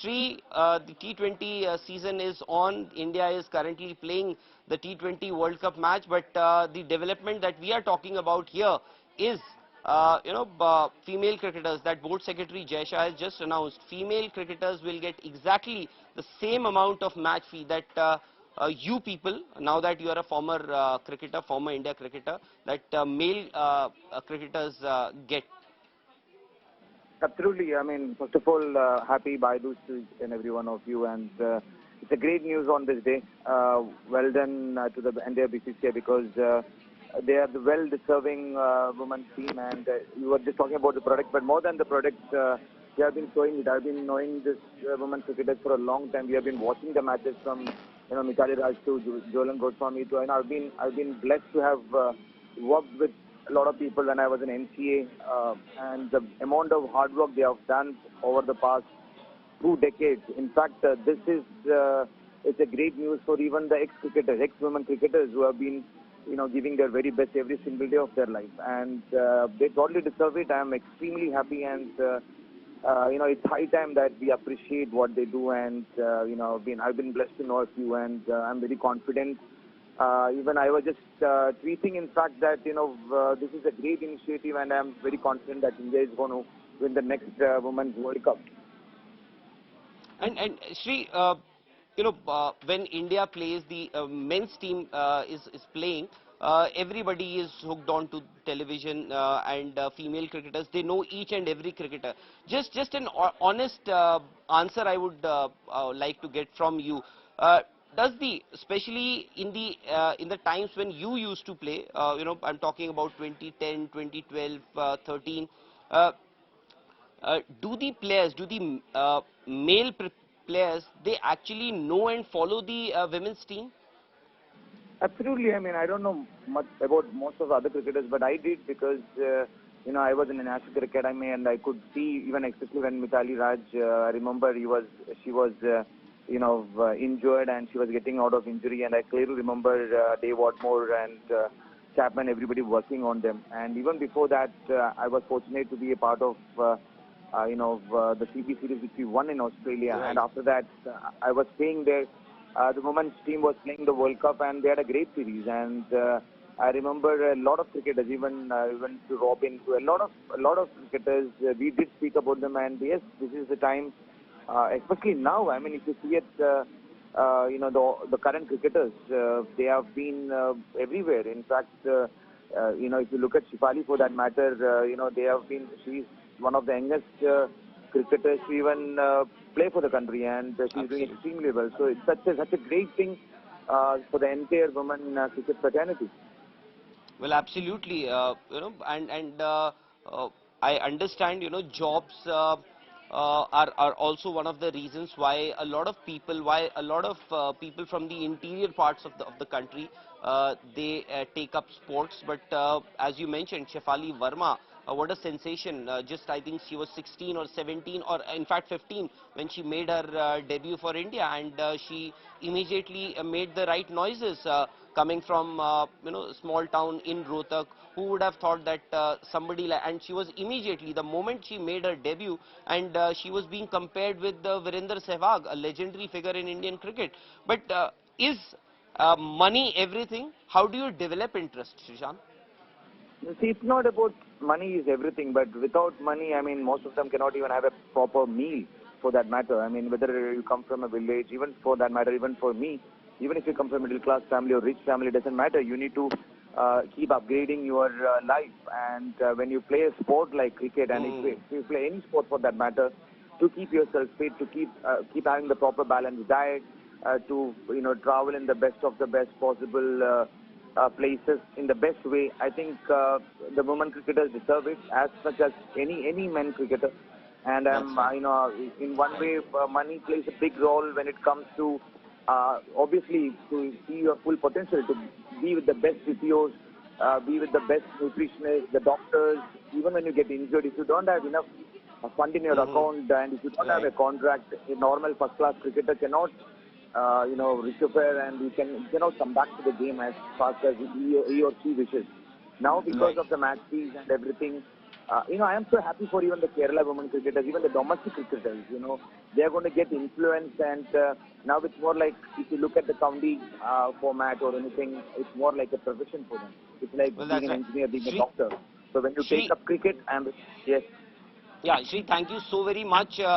Sri, the T20 season is on. India is currently playing the T20 World Cup match, but the development that we are talking about here is, female cricketers. That board secretary Jay Shah has just announced female cricketers will get exactly the same amount of match fee that you people, now that you are a former cricketer, former India cricketer, that male cricketers get. Absolutely. I mean, first of all, happy Baidu to each and every one of you, and it's a great news on this day. Well done to the entire BCCI because they are the well-deserving women's team, and you were just talking about the product, but more than the product, they have been showing it. I've been knowing this women's cricketers for a long time. We have been watching the matches from Mithali Raj to Jolan Goswami to, and I've been blessed to have worked with a lot of people when I was in NCA, and the amount of hard work they have done over the past 2 decades. In fact, this is it's a great news for even the ex-cricketers, ex-women cricketers who have been, giving their very best every single day of their life, and they totally deserve it. I am extremely happy, and it's high time that we appreciate what they do. And I've been blessed to know a few, and I'm very confident. Even I was just tweeting, in fact, that this is a great initiative, and I'm very confident that India is going to win the next Women's World Cup. And Sri, when India plays, the men's team is playing. Everybody is hooked on to television, and female cricketers, they know each and every cricketer. Just an honest answer I would like to get from you. Does especially in the times when you used to play, I'm talking about 2010, 2012, 13, do the male players, they actually know and follow the women's team? Absolutely. I mean, I don't know much about most of the other cricketers, but I did because, I was in a national cricket, and I could see, even especially when Mithali Raj, I remember she was injured, and she was getting out of injury, and I clearly remember Dave Watmore and Chapman, everybody working on them. And even before that, I was fortunate to be a part of the CP series which we won in Australia. Right. And after that, I was staying there. The women's team was playing the World Cup, and they had a great series. And I remember a lot of cricketers, even to Robin, to a lot of cricketers. We did speak about them, and yes, this is the time. Especially now, I mean, if you see it, the current cricketers, they have been everywhere. In fact, if you look at Shefali for that matter, they have been. She's one of the youngest cricketers to even play for the country, and she's doing extremely well. So it's such a great thing for the entire women cricket fraternity. Well, absolutely, and I understand, jobs are also one of the reasons why a lot of people from the interior parts of the country, they take up sports. But as you mentioned, Shefali Verma, what a sensation. I think she was 16 or 17 or in fact 15 when she made her debut for India, and she immediately made the right noises, coming from a small town in Rohtak. Who would have thought that somebody and she was immediately, the moment she made her debut, and she was being compared with Virender Sehwag, a legendary figure in Indian cricket. But is money everything? How do you develop interest, Srishant? See, it's not about money is everything, but without money, I mean, most of them cannot even have a proper meal, for that matter. I mean, whether you come from a village, even for that matter, even for me, even if you come from a middle class family or rich family, it doesn't matter. You need to keep upgrading your life. And when you play a sport like cricket, and if you play any sport for that matter, to keep yourself fit, to keep having the proper balanced diet, to travel in the best of the best possible places in the best way. I think the women cricketers deserve it as much as any men cricketer. And in one way, money plays a big role when it comes to obviously to see your full potential, to be with the best physios, be with the best nutritionists, the doctors. Even when you get injured, if you don't have enough fund in your account, and if you don't have a contract, a normal first-class cricketer cannot recover, and he cannot come back to the game as fast as he or she wishes. Now, because of the match fees and everything, I am so happy for even the Kerala women cricketers, even the domestic cricketers. They are going to get influence, and now it's more like, if you look at the county format or anything, it's more like a profession for them. It's like Well, being that's an right. engineer, being a Shri, doctor. So when you take Shri, up cricket, yes. yeah, Shri, thank you so very much.